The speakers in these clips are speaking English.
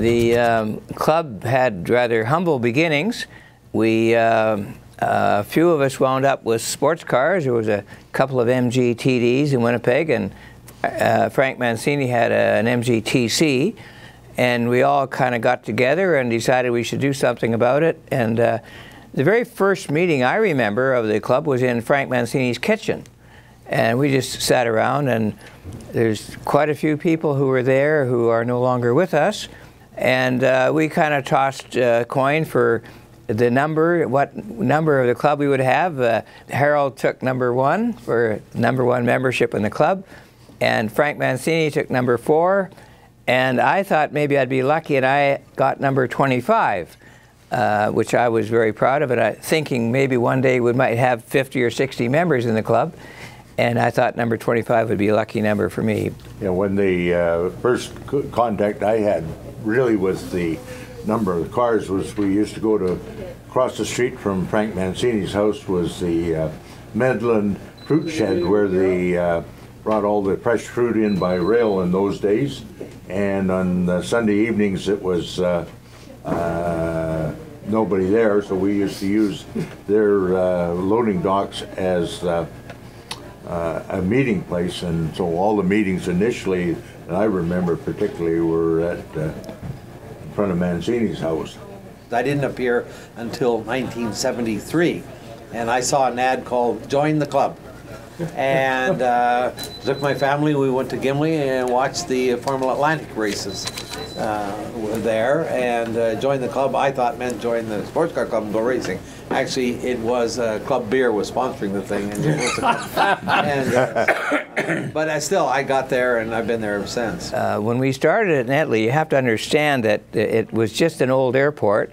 The club had rather humble beginnings. A few of us wound up with sports cars. There was a couple of MG TDs in Winnipeg, and Frank Mancini had an MG TC, and we all kind of got together and decided we should do something about it. And the very first meeting I remember of the club was in Frank Mancini's kitchen, and we just sat around, and there's quite a few people who were there who are no longer with us, and we kind of tossed a coin for the number, what number of the club we would have. Harold took #1 for #1 membership in the club, and Frank Mancini took #4, and I thought maybe I'd be lucky, and I got number 25, which I was very proud of, and thinking maybe one day we might have 50 or 60 members in the club, and I thought number 25 would be a lucky number for me. Yeah, when the first contact I had really with the number of the cars was, we used to go to across the street from Frank Mancini's house was the Medlin fruit shed, where they brought all the fresh fruit in by rail in those days, and on Sunday evenings it was nobody there, so we used to use their loading docks as a meeting place, and so all the meetings initially, and I remember particularly, were at in front of Mancini's house. I didn't appear until 1973, and I saw an ad called "Join the Club," and took my family. We went to Gimli and watched the Formula Atlantic races there, and joined the club. I thought meant join the sports car club and go racing. Actually, it was Club Beer was sponsoring the thing, and but I got there, and I've been there ever since. When we started at Netley, you have to understand that it was just an old airport,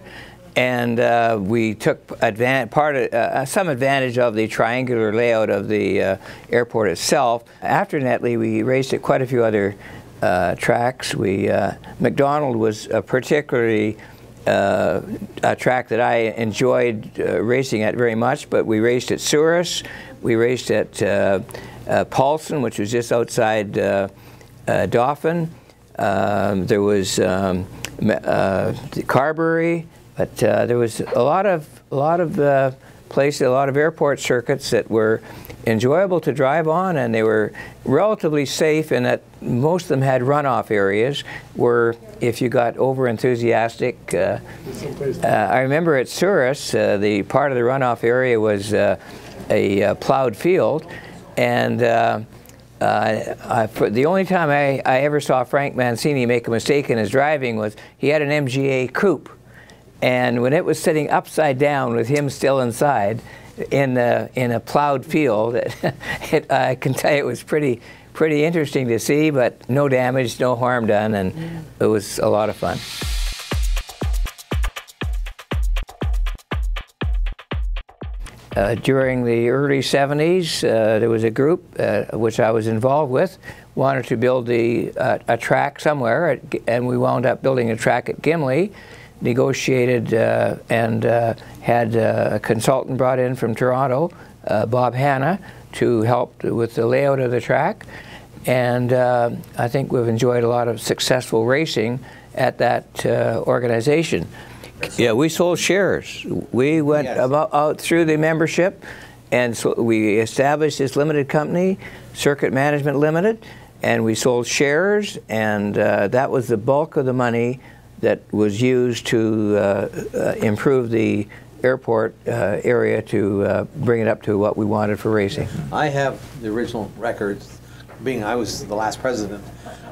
and we took some advantage of the triangular layout of the airport itself. After Netley, we raced at quite a few other tracks. McDonald was particularly a track that I enjoyed racing at very much, but we raced at Souris, we raced at Paulson, which was just outside Dauphin. There was Carberry, but there was a lot of places, a lot of airport circuits that were enjoyable to drive on, and they were relatively safe in that most of them had runoff areas where if you got over enthusiastic, I remember at Souris, the part of the runoff area was a plowed field, and the only time I ever saw Frank Mancini make a mistake in his driving was he had an MGA coupe, and when it was sitting upside down with him still inside in a plowed field, I can tell you it was pretty interesting to see, but no damage, no harm done, and it was a lot of fun. During the early 70s, there was a group which I was involved with, wanted to build a track somewhere, and we wound up building a track at Gimli, negotiated and had a consultant brought in from Toronto, Bob Hanna, to help with the layout of the track. And I think we've enjoyed a lot of successful racing at that organization. Yeah, we sold shares. We went out through the membership, and so we established this limited company, Circuit Management Limited, and we sold shares, and that was the bulk of the money that was used to improve the airport area to bring it up to what we wanted for racing. I have the original records, being I was the last president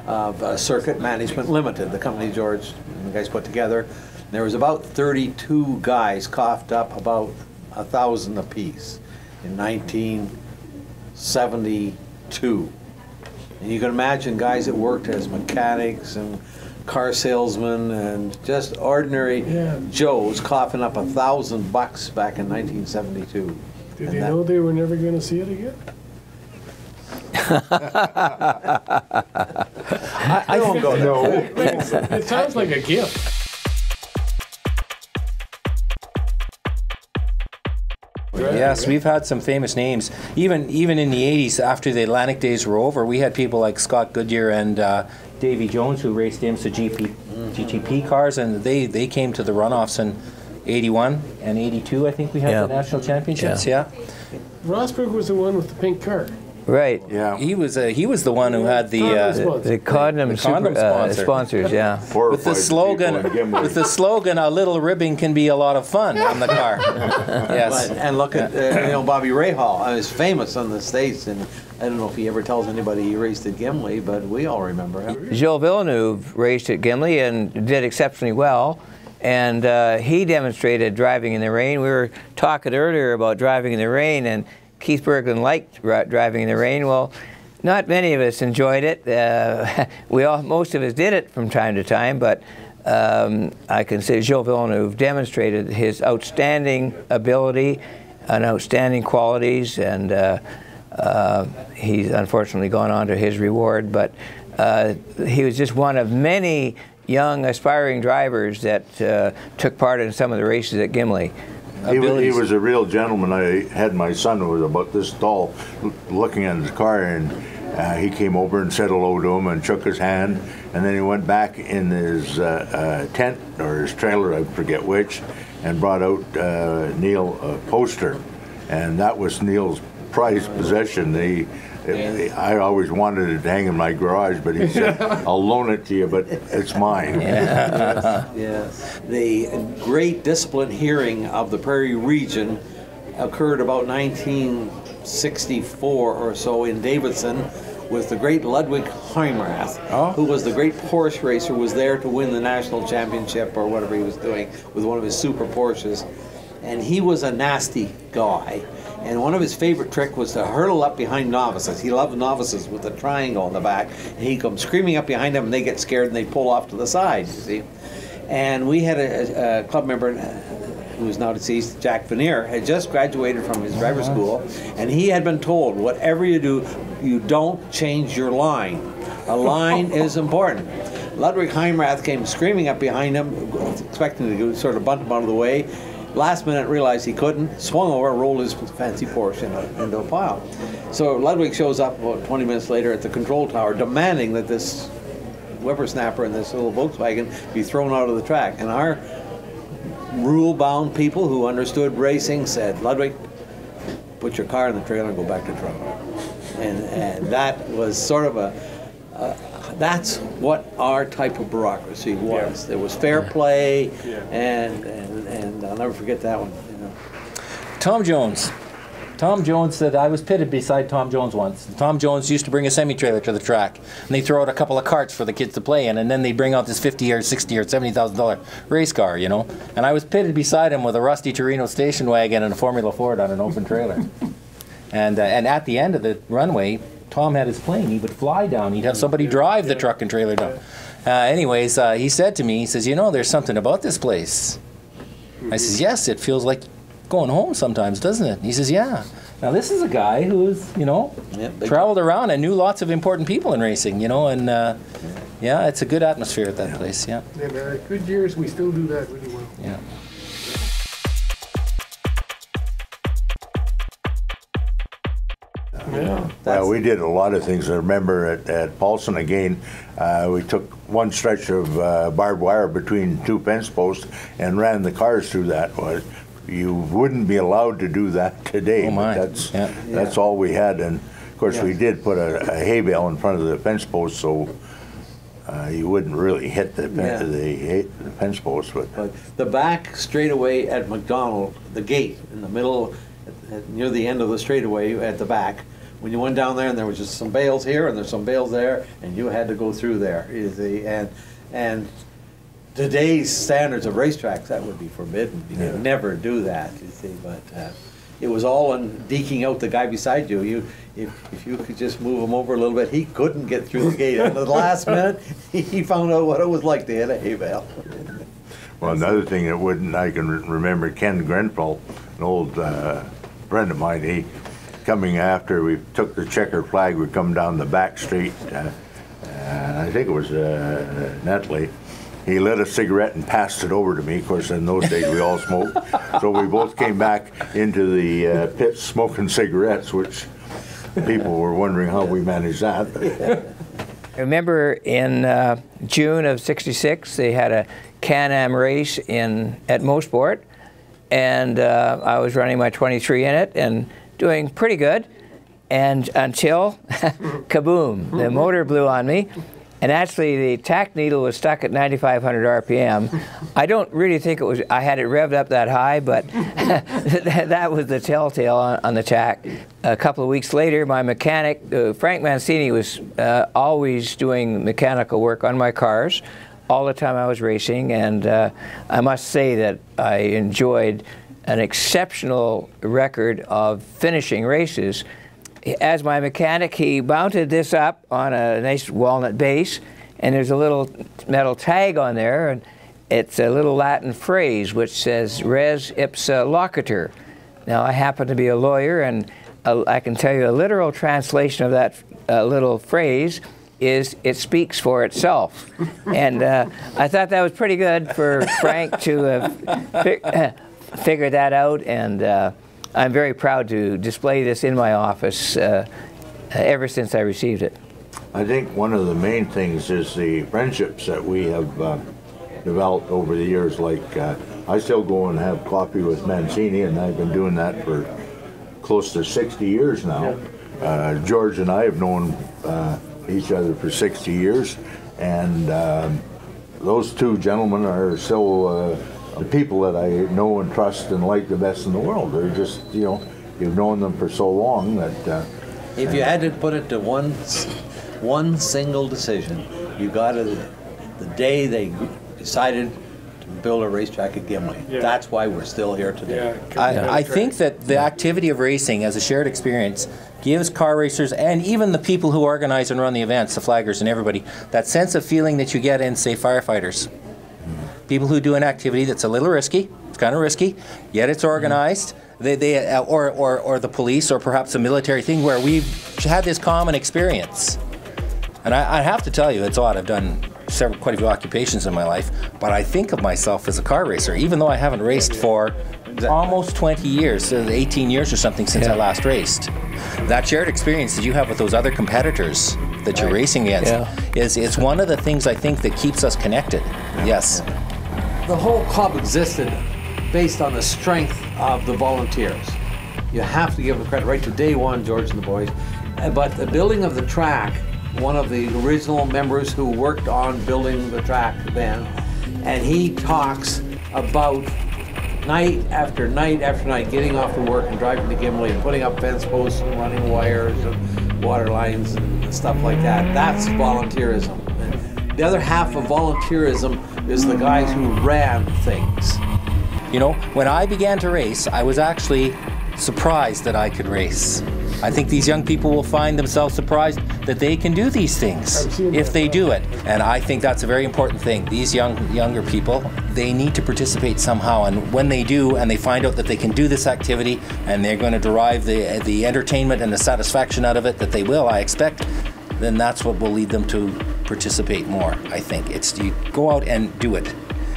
of Circuit Management Limited, the company George and the guys put together. There was about 32 guys coughed up about 1,000 apiece in 1972. And you can imagine guys that worked as mechanics and car salesmen and just ordinary Joes coughing up $1,000 back in 1972. Did they know they were never going to see it again? I won't go there. It sounds like a gift. Yes, we've had some famous names. Even in the 80s, after the Atlantic days were over, we had people like Scott Goodyear and Davy Jones who raced IMSA GTP cars, and they came to the runoffs in 81 and 82. I think we had the national championships. Yeah. Rosberg was the one with the pink car. Right. Yeah. He was the one who had the condom sponsors. Yeah. with the slogan "A little ribbing can be a lot of fun" on the car. Yes. And look at Bobby Rahal. He's famous in the States, and I don't know if he ever tells anybody he raced at Gimli, but we all remember him. Gilles Villeneuve raced at Gimli and did exceptionally well. And he demonstrated driving in the rain. We were talking earlier about driving in the rain, and Keith Berglund liked driving in the rain. Well, not many of us enjoyed it. Most of us did it from time to time, but I can say Gilles Villeneuve demonstrated his outstanding ability and outstanding qualities, and he's unfortunately gone on to his reward, but he was just one of many young aspiring drivers that took part in some of the races at Gimli. He was a real gentleman. I had my son who was about this tall looking at his car, and he came over and said hello to him and shook his hand, and then he went back in his tent or his trailer, I forget which, and brought out Neil a poster, and that was Neil's prized possession. I always wanted it to hang in my garage, but he said, I'll loan it to you, but it's mine. Yes. The great discipline hearing of the Prairie region occurred about 1964 or so in Davidson with the great Ludwig Heimrath, who was the great Porsche racer, was there to win the national championship or whatever he was doing with one of his super Porsches. And he was a nasty guy. And one of his favorite tricks was to hurtle up behind novices. He loved novices with a triangle on the back. And he'd come screaming up behind them, and they get scared, and they pull off to the side, you see. And we had a club member who is now deceased, Jack Veneer, had just graduated from his driver's school, and he had been told, whatever you do, you don't change your line. A line is important. Ludwig Heimrath came screaming up behind him, expecting to sort of bunt him out of the way. Last minute realized he couldn't, swung over, rolled his fancy Porsche into a pile. So Ludwig shows up about 20 minutes later at the control tower demanding that this whippersnapper in this little Volkswagen be thrown out of the track. And our rule-bound people who understood racing said, Ludwig, put your car in the trailer and go back to Toronto. And that was sort of that's what our type of bureaucracy was. There was fair play, and I'll never forget that one. Tom Jones. Tom Jones said, I was pitted beside Tom Jones once. Tom Jones used to bring a semi-trailer to the track, and they throw out a couple of carts for the kids to play in, and then they bring out this $50 or $60 or $70,000 race car, And I was pitted beside him with a rusty Torino station wagon and a Formula Ford on an open trailer. And at the end of the runway, Tom had his plane. He would fly down. He'd have somebody drive the truck and trailer down. Anyways, he said to me, he says, there's something about this place. I says, yes, it feels like going home sometimes, doesn't it? He says, yeah. Now, this is a guy who's, traveled around and knew lots of important people in racing, and it's a good atmosphere at that place, Yeah, man, good years, we still do that really well. Yeah. Yeah. Well, we did a lot of things. I remember at Paulson again, we took one stretch of barbed wire between two fence posts and ran the cars through that. You wouldn't be allowed to do that today. Oh my. But that's all we had. And of course, we did put a hay bale in front of the fence post, so you wouldn't really hit the fence post. But the back straightaway at McDonald, the gate in the middle, near the end of the straightaway at the back, when you went down there and there was just some bales here and there's some bales there, and you had to go through there. And today's standards of racetracks, that would be forbidden. You could never do that, you see. But it was all in deking out the guy beside you. If you could just move him over a little bit, he couldn't get through the gate. And at the last minute, he found out what it was like to hit a hay bale. Well, another thing that I can remember, Ken Grenfell, an old friend of mine, he coming after we took the checker flag, we come down the back street, I think it was Netley. He lit a cigarette and passed it over to me. Of course, in those days we all smoked. So we both came back into the pits smoking cigarettes, which people were wondering how we managed that. I remember in June of '66, they had a Can-Am race at Mosport, and I was running my 23 in it and doing pretty good, and until kaboom, the motor blew on me. And actually, the tack needle was stuck at 9,500 RPM. I don't really think I had it revved up that high, but that was the telltale on the tack. A couple of weeks later, my mechanic, Frank Mancini, was always doing mechanical work on my cars all the time I was racing, and I must say that I enjoyed an exceptional record of finishing races. As my mechanic, he mounted this up on a nice walnut base, and there's a little metal tag on there, and it's a little Latin phrase which says res ipsa loquitur. Now, I happen to be a lawyer, and I can tell you a literal translation of that little phrase is it speaks for itself. And I thought that was pretty good for Frank to figure that out, and I'm very proud to display this in my office ever since I received it. I think one of the main things is the friendships that we have developed over the years. Like I still go and have coffee with Mancini, and I've been doing that for close to 60 years now. George and I have known each other for 60 years, and those two gentlemen are still the people that I know and trust and like the best in the world. They're just, you know, you've known them for so long that... if you had to put it to one single decision, you got it the day they decided to build a racetrack at Gimli. Yeah. That's why we're still here today. Yeah, I think that the activity of racing as a shared experience gives car racers and even the people who organize and run the events, the flaggers and everybody, that sense of feeling that you get in, say, firefighters. People who do an activity that's a little risky, it's kind of risky, yet it's organized. Or the police, or perhaps a military thing where we've had this common experience. And I have to tell you, it's odd. I've done quite a few occupations in my life, but I think of myself as a car racer, even though I haven't raced for almost 20 years, 18 years or something since I last raced. That shared experience that you have with those other competitors that you're racing against is one of the things I think that keeps us connected. Yes. The whole club existed based on the strength of the volunteers. You have to give them credit right to day one, George and the boys. But the building of the track, one of the original members who worked on building the track then, and he talks about night after night after night getting off to work and driving to Gimli and putting up fence posts and running wires and water lines and stuff like that. That's volunteerism. And the other half of volunteerism is the guys who ran things. You know, when I began to race, I was actually surprised that I could race. I think these young people will find themselves surprised that they can do these things if they do it. And I think that's a very important thing. These younger people, they need to participate somehow. And when they do, and they find out that they can do this activity, and they're going to derive the entertainment and the satisfaction out of it that they will, I expect, then that's what will lead them to participate more, I think. It's you go out and do it.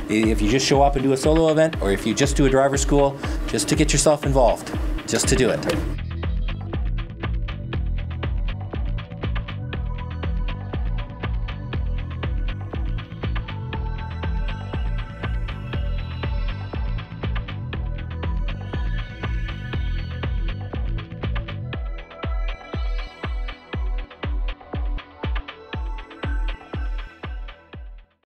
If you just show up and do a solo event, or if you just do a driver's school, just to get yourself involved, just to do it.